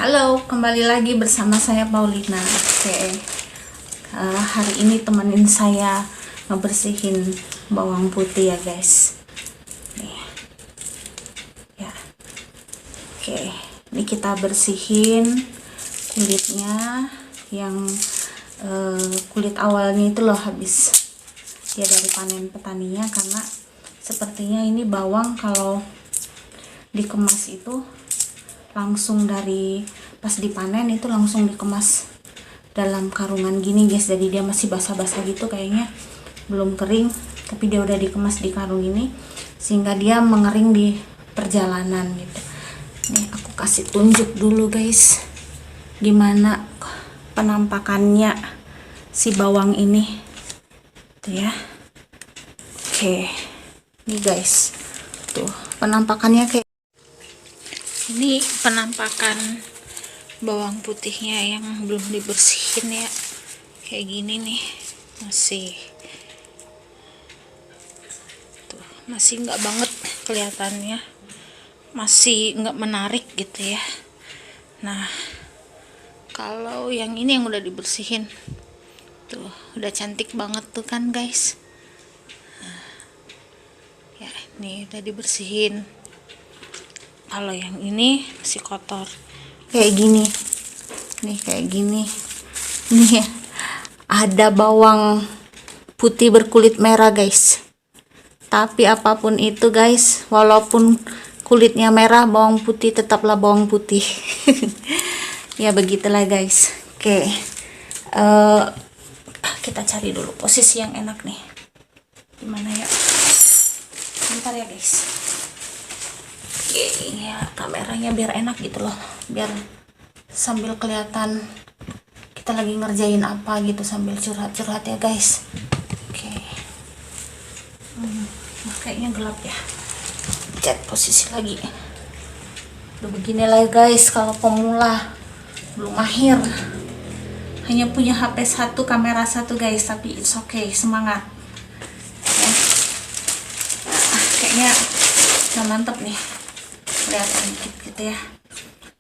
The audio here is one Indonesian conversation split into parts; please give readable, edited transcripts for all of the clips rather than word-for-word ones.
Halo, kembali lagi bersama saya Paulina. Oke, hari ini temenin saya ngebersihin bawang putih ya guys. Nih, ya. Oke, ini kita bersihin kulitnya yang kulit awalnya itu loh, habis dia dari panen petaninya, karena sepertinya ini bawang kalau dikemas itu langsung dari pas dipanen itu langsung dikemas dalam karungan gini guys, jadi dia masih basah-basah gitu, kayaknya belum kering, tapi dia udah dikemas di karung ini sehingga dia mengering di perjalanan gitu. Nih aku kasih tunjuk dulu guys gimana penampakannya si bawang ini tuh ya. Oke, nih guys, tuh penampakannya kayak ini, penampakan bawang putihnya yang belum dibersihin ya, kayak gini nih, masih tuh, masih nggak banget kelihatannya, masih nggak menarik gitu ya. Nah, kalau yang ini yang udah dibersihin tuh udah cantik banget tuh kan guys. Nah, ya ini udah dibersihin. Kalau yang ini masih kotor kayak gini nih, kayak gini nih ya, ada bawang putih berkulit merah guys. Tapi apapun itu guys, walaupun kulitnya merah, bawang putih tetaplah bawang putih. Ya begitulah guys. Oke, kita cari dulu posisi yang enak nih, gimana ya, bentar ya guys. Ya kameranya biar enak gitu loh, biar sambil kelihatan kita lagi ngerjain apa gitu sambil curhat-curhat ya guys. Oke. Kayaknya gelap ya, cek posisi lagi. Udah beginilah guys, kalau pemula belum mahir, hanya punya HP 1, kamera 1 guys, tapi it's okay, semangat ya. Kayaknya udah mantep nih, kelihatan dikit gitu ya.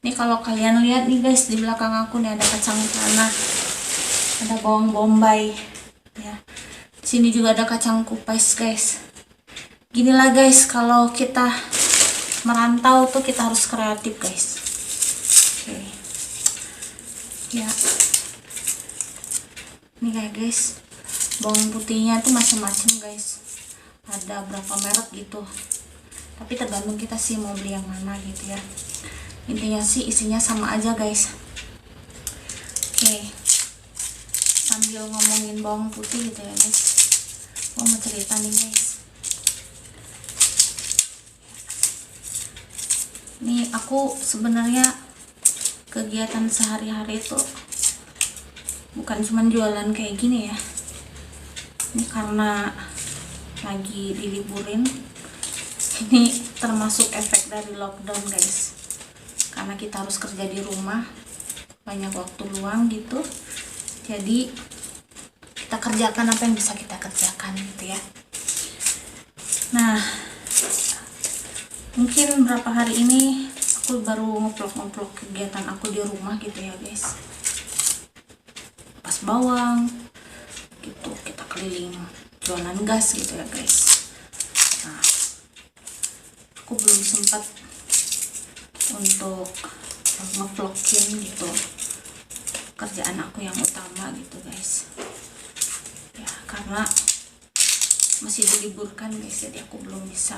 Nih kalau kalian lihat nih guys, di belakang aku nih ada kacang tanah, ada bawang bombay ya. Sini juga ada kacang kupas guys. Ginilah guys, kalau kita merantau tuh kita harus kreatif guys. Oke. Ya. Nih kayak guys, bawang putihnya tuh macam-macam guys. Ada berapa merek gitu. Tapi tergantung kita sih mau beli yang mana gitu ya. Intinya sih isinya sama aja guys. Oke, sambil ngomongin bawang putih gitu ya guys, mau cerita nih guys. Nih aku sebenarnya kegiatan sehari-hari itu bukan cuma jualan kayak gini ya. Ini karena lagi diliburin, ini termasuk efek dari lockdown guys, karena kita harus kerja di rumah, banyak waktu luang gitu, jadi kita kerjakan apa yang bisa kita kerjakan gitu ya. Nah, mungkin berapa hari ini aku baru ngeplok kegiatan aku di rumah gitu ya guys, pas bawang gitu, kita keliling jualan gas gitu ya guys. Nah, aku belum sempat untuk ngevlogin gitu kerjaan aku yang utama gitu guys ya, karena masih diliburkan guys, jadi aku belum bisa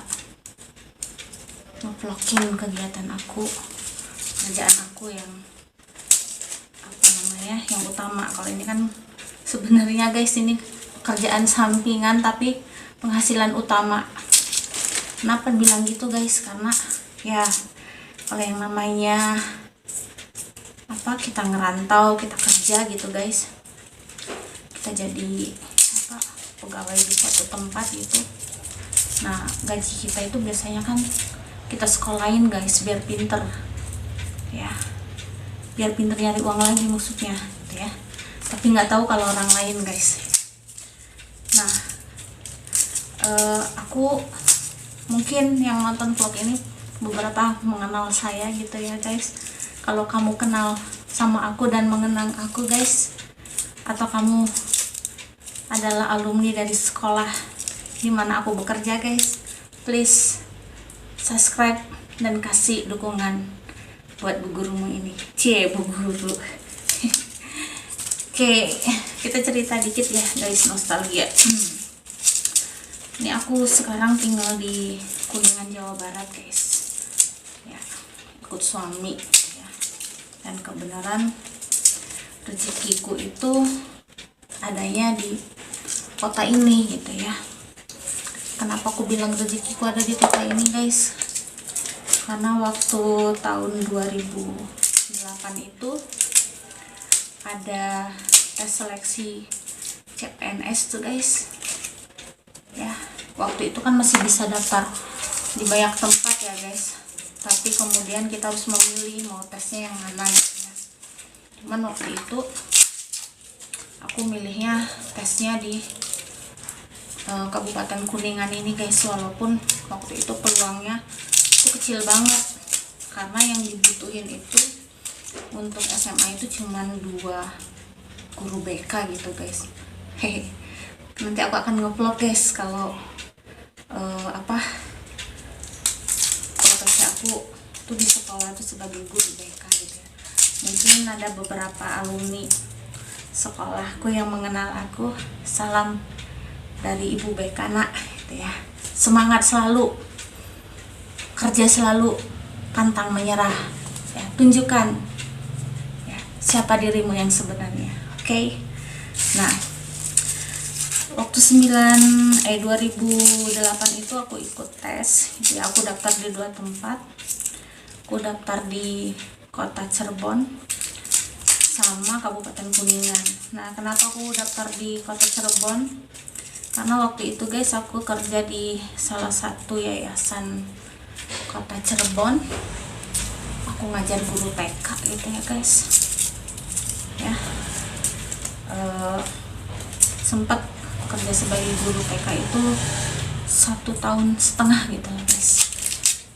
ngevlogin kegiatan aku, kerjaan aku yang apa namanya, yang utama. Kalau ini kan sebenarnya guys, ini kerjaan sampingan tapi penghasilan utama. Kenapa bilang gitu guys, karena ya kalau yang namanya apa, kita ngerantau, kita kerja gitu guys, kita jadi apa, pegawai di suatu tempat gitu. Nah gaji kita itu biasanya kan kita sekolahin guys biar pinter ya, biar pinter nyari uang lagi maksudnya gitu ya. Tapi nggak tahu kalau orang lain guys. Nah aku mungkin yang nonton vlog ini beberapa mengenal saya gitu ya guys. kalau kamu kenal sama aku dan mengenang aku guys, atau kamu adalah alumni dari sekolah dimana aku bekerja guys, please subscribe dan kasih dukungan buat Bu Gurumu ini. Bu Guru. Oke, kita cerita dikit ya guys, nostalgia. Ini aku sekarang tinggal di Kuningan, Jawa Barat guys ya, ikut suami ya. Dan kebenaran rezekiku itu adanya di kota ini gitu ya. Kenapa aku bilang rezekiku ada di kota ini guys? Karena waktu tahun 2008 itu ada tes seleksi CPNS tuh guys ya. Waktu itu kan masih bisa daftar di banyak tempat ya guys, tapi kemudian kita harus memilih mau tesnya yang mana gitu ya. Cuman waktu itu aku milihnya tesnya di Kabupaten Kuningan ini guys, walaupun waktu itu peluangnya itu kecil banget karena yang dibutuhin itu untuk SMA itu cuman 2 guru BK gitu guys. Hehe, nanti aku akan nge-vlog guys kalau profesi aku tuh di sekolah tuh sebagai guru BK gitu ya. Mungkin ada beberapa alumni sekolahku yang mengenal aku. Salam dari Ibu BK nak gitu ya. Semangat selalu, kerja selalu, pantang menyerah ya. Tunjukkan ya, siapa dirimu yang sebenarnya. Oke. Nah, waktu 2008 itu aku ikut tes. Jadi aku daftar di 2 tempat. Aku daftar di kota Cirebon sama Kabupaten Kuningan. Nah, kenapa aku daftar di kota Cirebon? Karena waktu itu guys aku kerja di salah satu yayasan kota Cirebon. Aku ngajar guru TK gitu ya guys ya. Sempat kerja sebagai guru TK itu 1,5 tahun gitu lah guys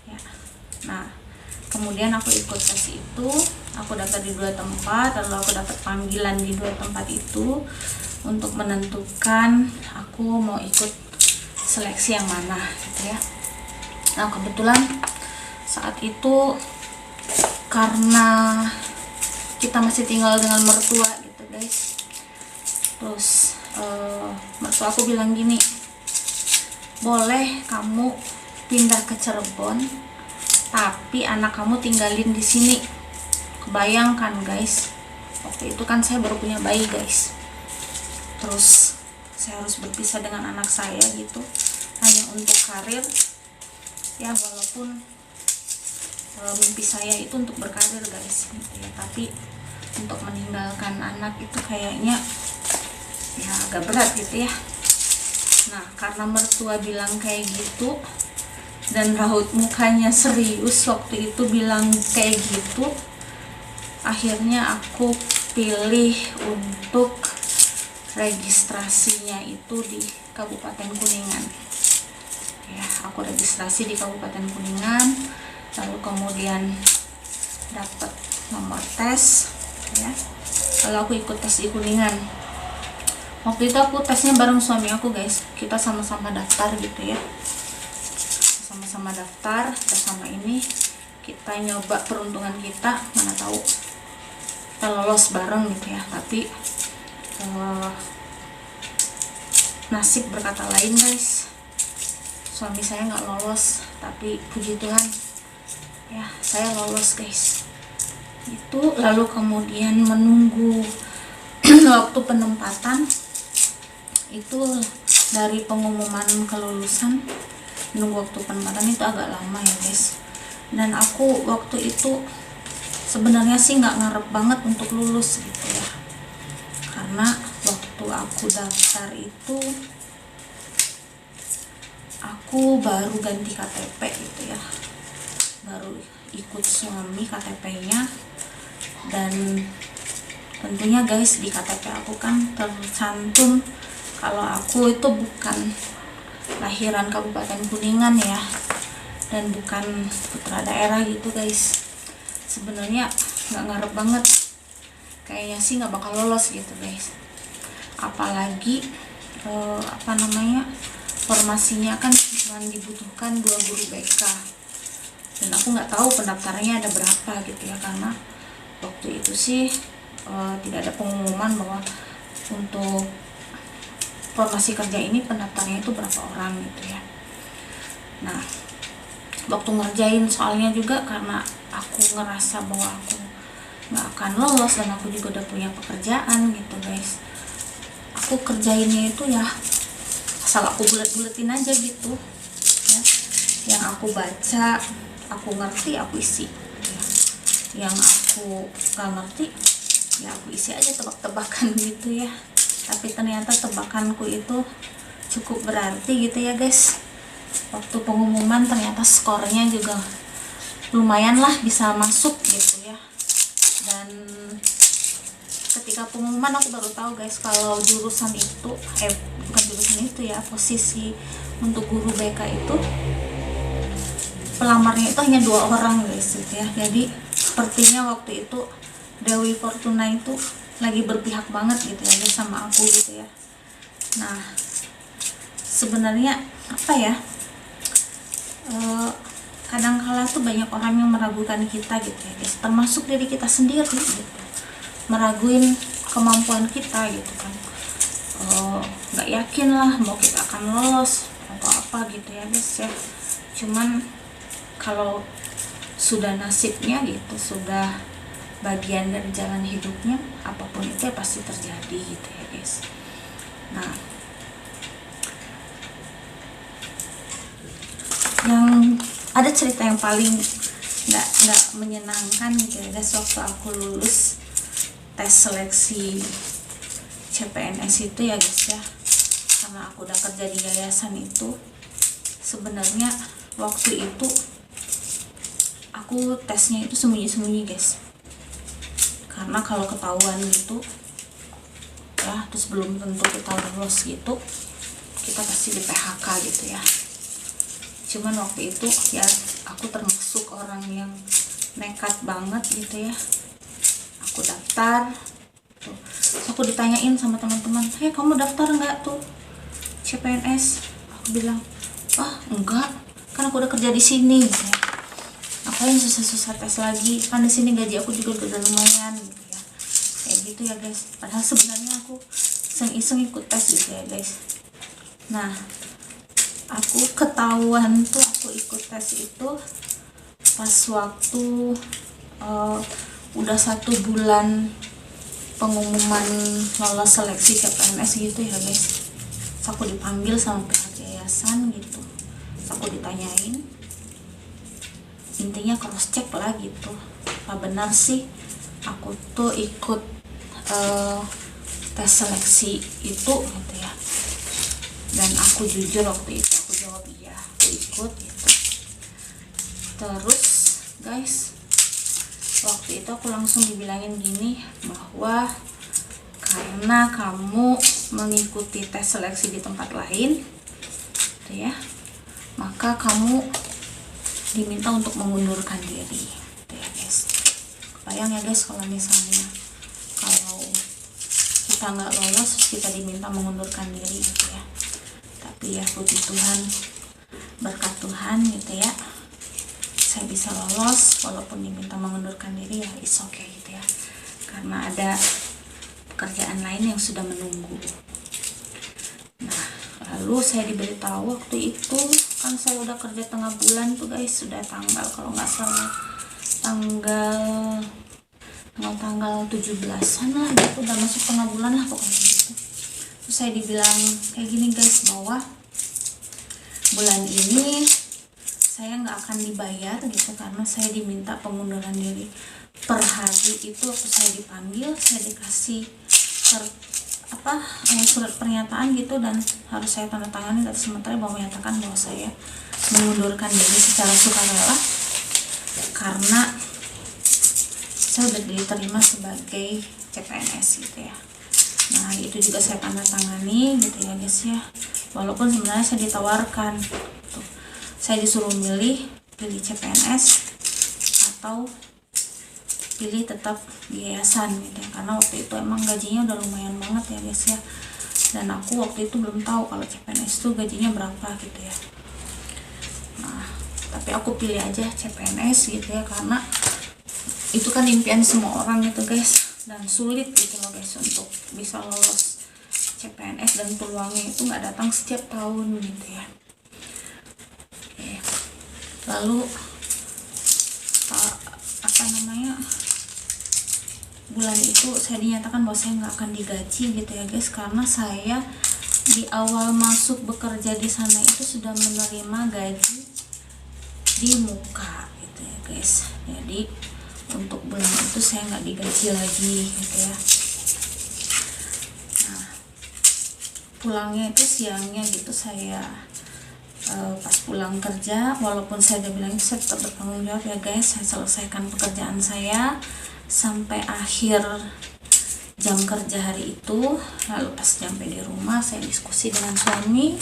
ya. Nah, kemudian aku ikut tes itu, aku daftar di 2 tempat, lalu aku dapat panggilan di 2 tempat itu untuk menentukan aku mau ikut seleksi yang mana gitu ya. Nah, kebetulan saat itu karena kita masih tinggal dengan mertua gitu guys, terus mertua aku bilang gini, boleh kamu pindah ke Cirebon tapi anak kamu tinggalin di sini. Kebayangkan guys, waktu itu kan saya baru punya bayi guys, terus saya harus berpisah dengan anak saya gitu hanya untuk karir ya. Walaupun mimpi saya itu untuk berkarir guys gitu ya, tapi untuk meninggalkan anak itu kayaknya ya agak berat gitu ya. Nah, karena mertua bilang kayak gitu dan raut mukanya serius waktu itu bilang kayak gitu, akhirnya aku pilih untuk registrasinya itu di Kabupaten Kuningan ya. Aku registrasi di Kabupaten Kuningan, lalu kemudian dapat nomor tes ya, lalu aku ikut tes di Kuningan. Waktu itu aku tesnya bareng suami aku guys, kita sama-sama daftar gitu ya, sama-sama daftar bersama ini, kita nyoba peruntungan kita, mana tahu kita lolos bareng gitu ya. Tapi nasib berkata lain guys, suami saya nggak lolos, tapi puji Tuhan ya saya lolos guys itu. Lalu kemudian menunggu waktu penempatan itu, dari pengumuman kelulusan menunggu waktu penempatan itu agak lama ya guys. Dan aku waktu itu sebenarnya sih nggak ngarep banget untuk lulus gitu ya, karena waktu aku daftar itu aku baru ganti KTP gitu ya, baru ikut suami KTP-nya. Dan tentunya guys di KTP aku kan tercantum kalau aku itu bukan lahiran Kabupaten Kuningan ya, dan bukan putra daerah gitu guys. Sebenarnya nggak ngarep banget, kayaknya sih nggak bakal lolos gitu guys. Apalagi formasinya kan cuma dibutuhkan 2 guru BK, dan aku nggak tahu pendaftarannya ada berapa gitu ya, karena waktu itu sih tidak ada pengumuman bahwa untuk formasi kerja ini pendaftarnya itu berapa orang gitu ya. Nah, waktu ngerjain soalnya juga karena aku ngerasa bahwa aku nggak akan lolos dan aku juga udah punya pekerjaan gitu guys, aku kerjainnya itu ya asal aku bulet-buletin aja gitu ya. Yang aku baca aku ngerti aku isi ya. Yang aku nggak ngerti ya aku isi aja tebak-tebakan gitu ya. Tapi ternyata tebakanku itu cukup berarti gitu ya guys. Waktu pengumuman ternyata skornya juga lumayan lah, bisa masuk gitu ya. Dan ketika pengumuman aku baru tahu guys kalau jurusan itu bukan jurusan itu ya, posisi untuk guru BK itu pelamarnya itu hanya 2 orang guys gitu ya. Jadi sepertinya waktu itu Dewi Fortuna itu lagi berpihak banget gitu ya guys sama aku gitu ya. Nah, sebenarnya apa ya, kadang-kala tuh banyak orang yang meragukan kita gitu ya guys, termasuk diri kita sendiri gitu, meraguin kemampuan kita gitu kan. Nggak yakin lah mau kita akan lolos atau apa gitu ya guys ya. Cuman kalau sudah nasibnya gitu, sudah bagian dari jalan hidupnya, apapun itu ya pasti terjadi gitu ya guys. Nah, yang ada cerita yang paling nggak menyenangkan gitu ya guys, waktu aku lulus tes seleksi CPNS itu ya guys ya, karena aku udah kerja di yayasan itu. Sebenarnya waktu itu aku tesnya itu sembunyi-sembunyi guys, karena kalau ketahuan gitu ya, terus belum tentu kita lolos gitu, kita pasti di PHK gitu ya. Cuman waktu itu ya aku termasuk orang yang nekat banget gitu ya. Aku daftar tuh. Terus aku ditanyain sama teman-teman, "Hey, kamu daftar nggak tuh CPNS?" Aku bilang, "Ah, enggak, kan aku udah kerja di sini gitu ya. Ngapain susah-susah tes lagi, kan di sini gaji aku juga udah lumayan gitu ya." Kayak gitu ya guys. Padahal sebenarnya aku iseng-iseng ikut tes gitu ya guys. Nah, aku ketahuan tuh aku ikut tes itu pas waktu udah 1 bulan pengumuman lolos seleksi CPNS gitu ya guys. Terus aku dipanggil sama pihak yayasan gitu, terus aku ditanyain, intinya cross check lah gitu, apa benar sih aku tuh ikut tes seleksi itu gitu ya. Dan aku jujur waktu itu aku jawab iya, aku ikut gitu. Terus guys, waktu itu aku langsung dibilangin gini, bahwa karena kamu mengikuti tes seleksi di tempat lain gitu ya, maka kamu diminta untuk mengundurkan diri gitu ya guys. Kebayang ya guys kalau misalnya kalau kita nggak lolos kita diminta mengundurkan diri gitu ya. Tapi ya puji Tuhan, berkat Tuhan gitu ya, saya bisa lolos walaupun diminta mengundurkan diri ya, it's okay gitu ya, karena ada pekerjaan lain yang sudah menunggu. Nah, lalu saya diberitahu waktu itu, kan saya udah kerja tengah bulan tuh guys, sudah tanggal kalau nggak salah tanggal 17-an lah gitu, udah masuk tengah bulan lah pokoknya gitu. Terus saya dibilang kayak gini guys, bahwa bulan ini saya nggak akan dibayar gitu, karena saya diminta pengunduran diri. Per hari itu waktu saya dipanggil, saya dikasih surat pernyataan gitu, dan harus saya tanda tangani dari sementara bahwa menyatakan bahwa saya mengundurkan diri secara sukarela karena saya udah diterima sebagai CPNS gitu ya. Nah, itu juga saya tanda tangani gitu ya guys ya, walaupun sebenarnya saya ditawarkan gitu. Saya disuruh pilih CPNS atau pilih tetap di yayasan gitu ya, karena waktu itu emang gajinya udah lumayan banget ya guys ya, dan aku waktu itu belum tahu kalau CPNS tuh gajinya berapa gitu ya. Nah tapi aku pilih aja CPNS gitu ya, karena itu kan impian semua orang gitu guys, dan sulit gitu loh guys untuk bisa lolos CPNS, dan peluangnya itu nggak datang setiap tahun gitu ya. Oke. Lalu apa namanya, bulan itu saya dinyatakan bahwa saya nggak akan digaji gitu ya guys, karena saya di awal masuk bekerja di sana itu sudah menerima gaji di muka gitu ya guys. Jadi untuk bulan itu saya nggak digaji lagi gitu ya. Nah pulangnya itu siangnya gitu, saya pas pulang kerja, walaupun saya udah bilang saya tetap bertanggung jawab ya guys, saya selesaikan pekerjaan saya sampai akhir jam kerja hari itu. Lalu pas sampai di rumah saya diskusi dengan suami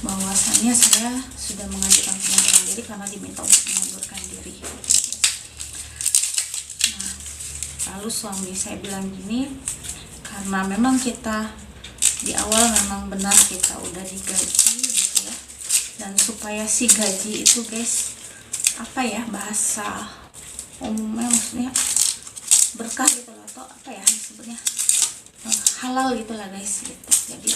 bahwasannya saya sudah mengajukan pengunduran diri karena diminta untuk mengundurkan diri. Nah lalu suami saya bilang gini, karena memang kita di awal memang benar kita udah digaji gitu ya, dan supaya si gaji itu guys apa ya, bahasa umumnya maksudnya berkah gitu loh, atau apa ya disebutnya, halal gitulah guys gitu. Jadi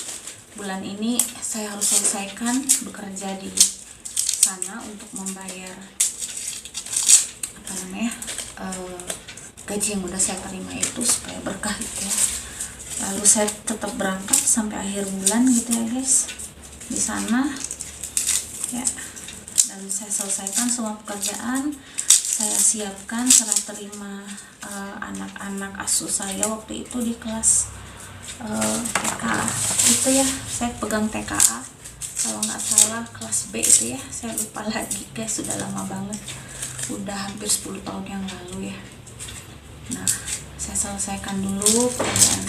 bulan ini saya harus selesaikan bekerja di sana untuk membayar apa namanya gaji yang udah saya terima itu supaya berkah gitu ya. Lalu saya tetap berangkat sampai akhir bulan gitu ya guys di sana ya, dan saya selesaikan semua pekerjaan, saya siapkan serah terima anak-anak asuh saya waktu itu di kelas TKA itu ya, saya pegang TKA kalau nggak salah kelas B itu ya, saya lupa lagi guys, sudah lama banget, udah hampir 10 tahun yang lalu ya. Nah saya selesaikan dulu pekerjaan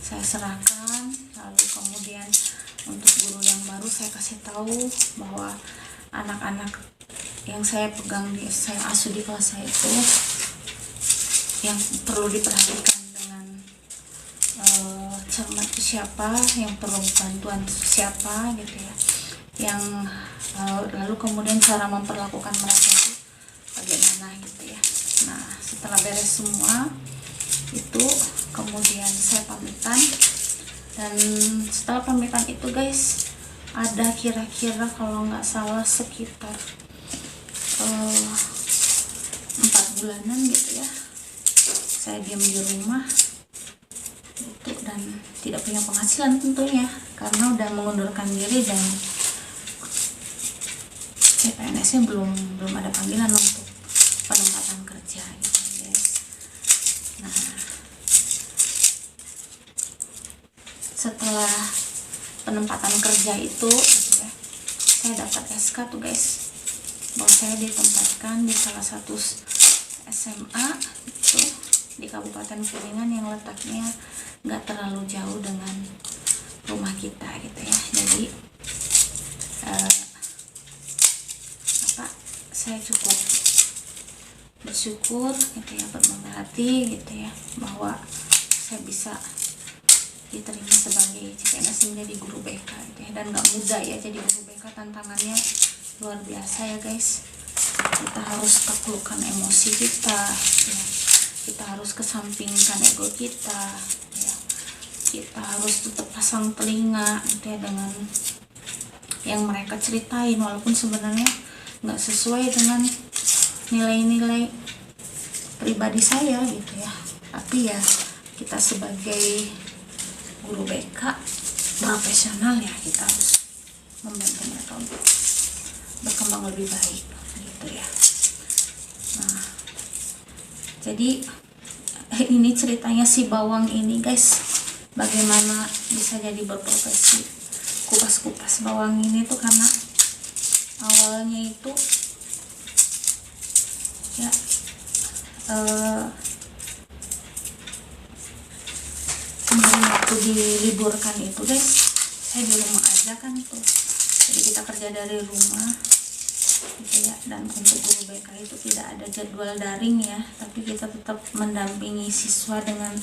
saya serahkan, lalu kemudian untuk guru yang baru saya kasih tahu bahwa anak-anak yang saya pegang saya asuh di kelas saya itu yang perlu diperhatikan dengan cermat siapa, yang perlu bantuan siapa gitu ya, yang lalu kemudian cara memperlakukan mereka itu bagaimana gitu ya. Nah setelah beres semua itu kemudian saya pamitan, dan setelah pamitan itu guys ada kira-kira kalau nggak salah sekitar 4 bulanan gitu ya saya diam di rumah itu, dan tidak punya penghasilan tentunya karena udah mengundurkan diri, dan CPNS-nya belum ada panggilan untuk penempatan kerja gitu guys. Nah setelah penempatan kerja itu gitu ya, saya dapat SK tuh guys bahwa saya ditempatkan di salah satu SMA itu di Kabupaten Kuningan yang letaknya nggak terlalu jauh dengan rumah kita gitu ya. Jadi saya cukup bersyukur gitu ya, berbangga hati gitu ya, bahwa saya bisa diterima sebagai CPNS menjadi guru BK gitu ya. Dan nggak mudah ya jadi guru BK, tantangannya luar biasa ya guys. Kita harus taklukkan emosi kita ya. Kita harus kesampingkan ego kita ya. Kita harus tetap pasang telinga gitu ya dengan yang mereka ceritain, walaupun sebenarnya nggak sesuai dengan nilai-nilai pribadi saya gitu ya. Tapi ya kita sebagai guru BK profesional ya, kita harus membantu mereka untuk berkembang lebih baik gitu ya. Nah jadi ini ceritanya si bawang ini guys, bagaimana bisa jadi berprofesi kupas-kupas bawang ini tuh karena awalnya itu ya kemarin waktu diliburkan itu guys, saya di rumah aja kan tuh, jadi kita kerja dari rumah gitu ya. Dan untuk guru BK itu tidak ada jadwal daring ya, tapi kita tetap mendampingi siswa dengan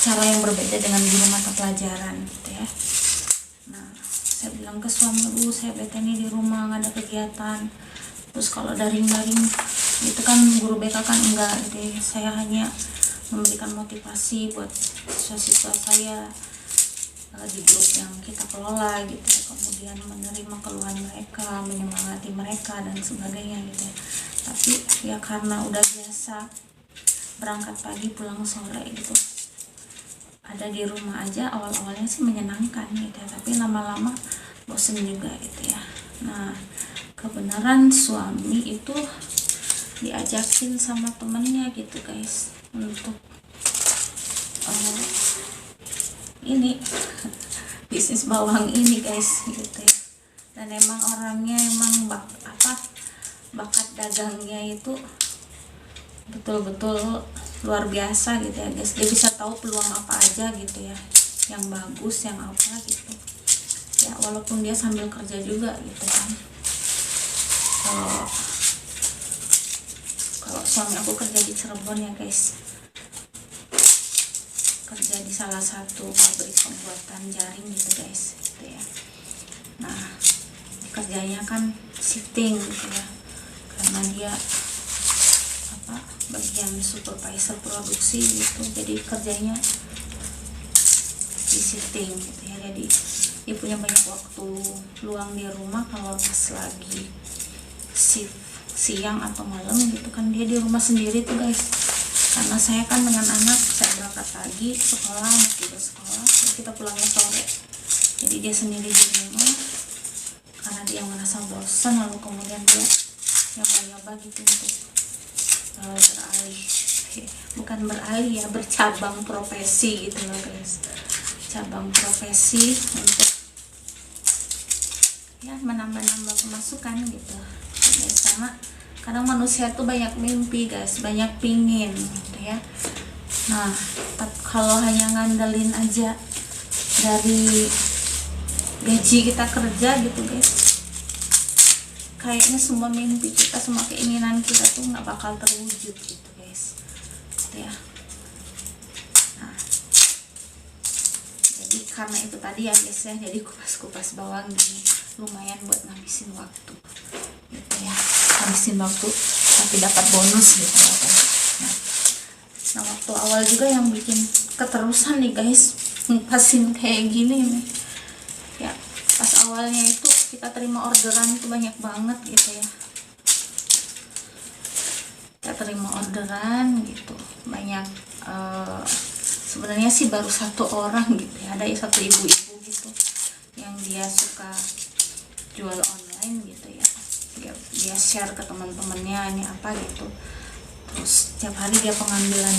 cara yang berbeda dengan guru mata pelajaran gitu ya. Nah, saya bilang ke suami, saya bete nih di rumah nggak ada kegiatan. Terus kalau daring-daring itu kan guru BK kan enggak gitu ya. Saya hanya memberikan motivasi buat siswa-siswa saya di grup yang kita kelola gitu ya, kemudian menerima keluhan mereka, menyemangati mereka dan sebagainya gitu ya. Tapi ya karena udah biasa berangkat pagi pulang sore gitu, ada di rumah aja, awal-awalnya sih menyenangkan gitu ya, tapi lama-lama bosen juga gitu ya. Nah, kebenaran suami itu diajakin sama temennya gitu guys untuk ini bisnis bawang ini guys gitu ya. Dan emang orangnya emang bakat dagangnya itu betul-betul luar biasa gitu ya guys. Dia bisa tahu peluang apa aja gitu ya, yang bagus, yang apa gitu ya, walaupun dia sambil kerja juga gitu kan. Kalau suami aku kerja di Cirebon ya guys, kerja di salah satu pabrik pembuatan jaring gitu guys gitu ya. Nah, kerjanya kan shifting gitu ya, karena dia bagian supervisor produksi gitu, jadi kerjanya di shifting gitu ya. Jadi dia punya banyak waktu luang di rumah kalau pas lagi shift siang atau malam gitu kan, dia di rumah sendiri tuh guys. Karena saya kan dengan anak, saya berangkat pagi sekolah, anak juga sekolah, jadi kita pulangnya sore. Jadi dia sendiri di rumah karena dia merasa bosan, lalu kemudian dia nyoba-nyoba gitu untuk beralih, bukan beralih ya, bercabang profesi gitu loh guys. Cabang profesi untuk ya menambah-nambah pemasukan gitu guys. Karena kadang manusia tuh banyak mimpi guys, banyak pingin gitu ya. Nah, kalau hanya ngandelin aja dari gaji kita kerja gitu guys, kayaknya semua mimpi kita, semua keinginan kita tuh nggak bakal terwujud gitu guys gitu ya. Nah, jadi karena itu tadi ya guys ya, jadi kupas-kupas bawang gini lumayan buat ngabisin waktu gitu ya, habisin waktu tapi dapat bonus gitu ya. Nah, waktu awal juga yang bikin keterusan nih guys ngupasin kayak gini nih ya, pas awalnya itu kita terima orderan itu banyak banget gitu ya. Kita terima orderan gitu banyak, sebenarnya sih baru satu orang gitu ya, ada satu ibu-ibu gitu yang dia suka jual online gitu ya. Dia share ke teman-temannya ini apa gitu, terus tiap hari dia pengambilan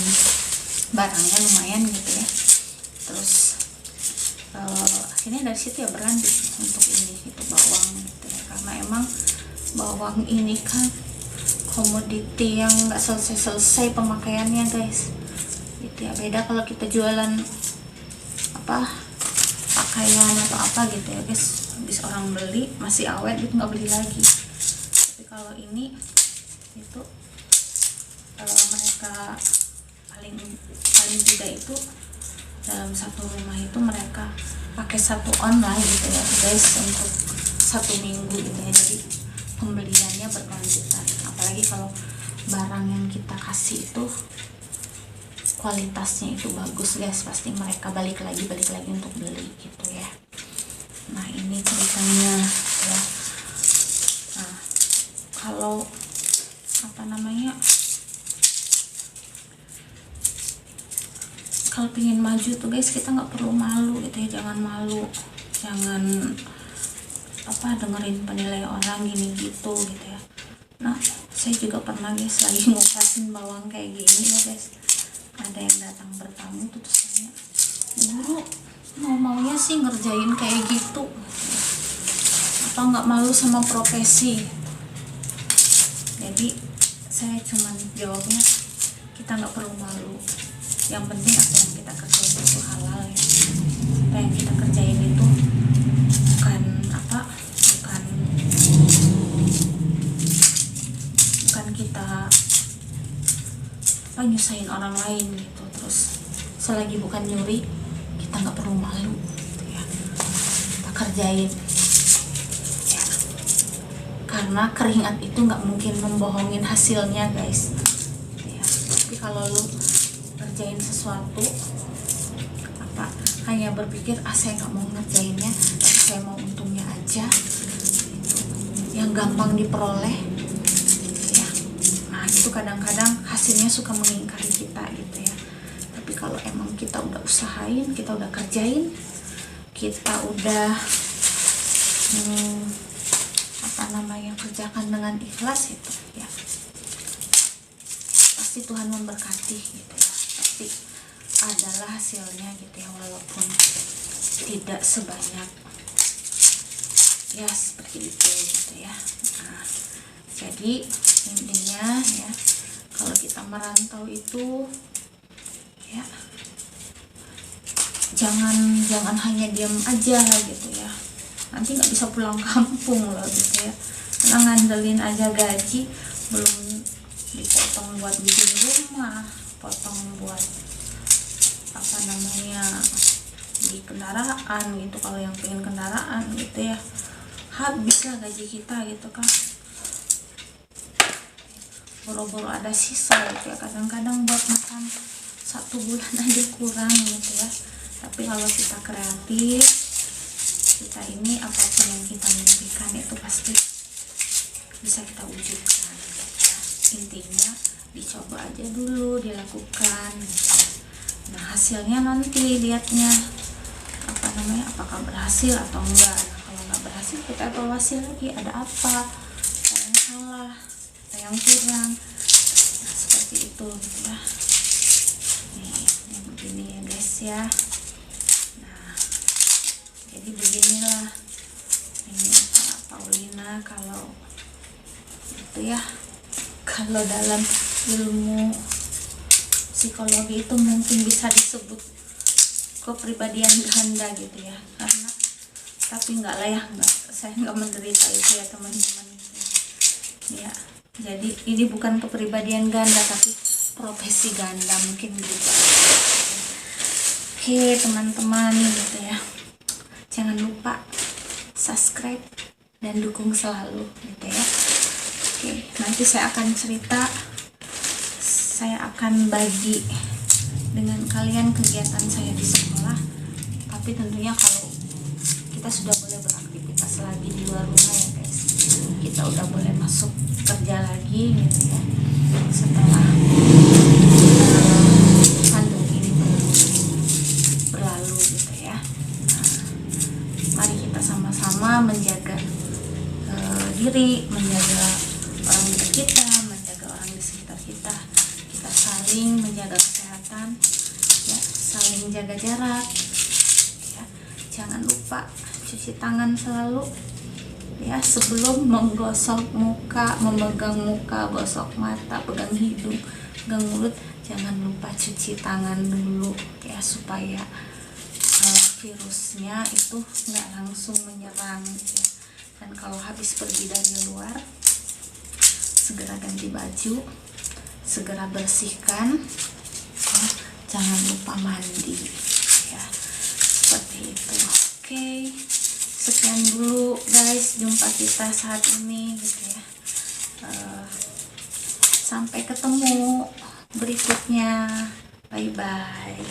barangnya lumayan gitu ya. Terus akhirnya dari situ ya berlanjut untuk ini gitu, bawang gitu ya. Karena emang bawang ini kan komoditi yang nggak selesai pemakaiannya guys gitu ya. Beda kalau kita jualan pakaian atau apa gitu ya guys, habis orang beli masih awet gitu nggak beli lagi. Tapi kalau ini itu mereka paling juga itu dalam satu rumah itu mereka pakai satu online gitu ya guys untuk 1 minggu gitu ya. Jadi pembeliannya berkelanjutan, apalagi kalau barang yang kita kasih itu kualitasnya itu bagus guys, pasti mereka balik lagi untuk beli gitu ya. Nah, ini ceritanya ya. Nah, kalau kalau pengen maju tuh guys, kita nggak perlu malu gitu ya, jangan malu, jangan dengerin penilaian orang gini gitu ya. Nah, saya juga pernah guys lagi ngupasin bawang kayak gini ya guys, ada yang datang bertamu tuh, terus tanya, "Guru, maunya sih ngerjain kayak gitu, apa nggak malu sama profesi?" Jadi saya cuman jawabnya, kita nggak perlu malu, yang penting apa yang kita kerjain itu halal ya. Apa yang kita kerjain itu bukan nyusahin orang lain gitu. Terus selagi bukan nyuri, kita nggak perlu malu gitu ya, kita kerjain ya, karena keringat itu nggak mungkin membohongin hasilnya guys ya. Tapi kalau lu kerjain sesuatu apa, hanya berpikir saya nggak mau ngerjainnya, tapi saya mau untungnya aja, itu yang gampang diperoleh ya. Nah itu kadang-kadang hasilnya suka mengingkari kita gitu ya. Tapi kalau emang kita udah usahain, kita udah kerjain, kita udah kerjakan dengan ikhlas itu ya, pasti Tuhan memberkati gitu ya. Pasti adalah hasilnya gitu ya, walaupun tidak sebanyak ya seperti itu gitu ya. Nah, jadi intinya ya, kalau kita merantau itu ya, jangan hanya diam aja gitu ya, nanti nggak bisa pulang kampung loh gitu ya, karena ngandelin aja gaji, belum dipotong buat bikin rumah, potong buat di kendaraan gitu, kalau yang pengen kendaraan gitu ya, habis lah gaji kita gitu kan, boro-boro ada sisa gitu ya, kadang-kadang buat makan 1 bulan aja kurang gitu ya. Tapi kalau kita kreatif, kita ini apapun yang kita mimpikan itu pasti bisa kita wujudkan gitu ya. Intinya dicoba aja dulu, dilakukan gitu. Nah hasilnya nanti lihatnya apakah berhasil atau enggak. Nah kalau nggak berhasil, kita evaluasi lagi, ada apa yang salah, apa yang kurang. Nah seperti itu gitu ya. Nih begini ya guys ya. Nah jadi beginilah ini Kak Paulina, kalau itu ya, kalau dalam ilmu psikologi itu mungkin bisa disebut kepribadian ganda gitu ya, karena tapi enggak lah ya, saya nggak menderita itu ya teman-teman ya. Jadi ini bukan kepribadian ganda tapi profesi ganda mungkin gitu. Oke teman-teman gitu ya, jangan lupa subscribe dan dukung selalu gitu ya. Oke, nanti saya akan cerita, saya akan bagi dengan kalian kegiatan saya di sekolah, tapi tentunya kalau kita sudah boleh beraktivitas lagi di luar rumah ya guys, kita udah boleh masuk kerja lagi gitu ya, setelah pandemi ini berlalu gitu ya. Nah, mari kita sama-sama menjaga diri, menjaga orang dekat kita, menjaga orang di sekitar kita, kita saling menjaga kesehatan ya, saling jaga jarak ya. Jangan lupa cuci tangan selalu ya, sebelum menggosok muka, memegang muka, gosok mata, pegang hidung, pegang mulut, jangan lupa cuci tangan dulu ya, supaya virusnya itu nggak langsung menyerang ya. Dan kalau habis pergi dari luar, segera ganti baju, segera bersihkan ya, jangan lupa mandi ya, seperti itu. Oke, sekian dulu guys jumpa kita saat ini gitu ya. Sampai ketemu berikutnya, bye bye.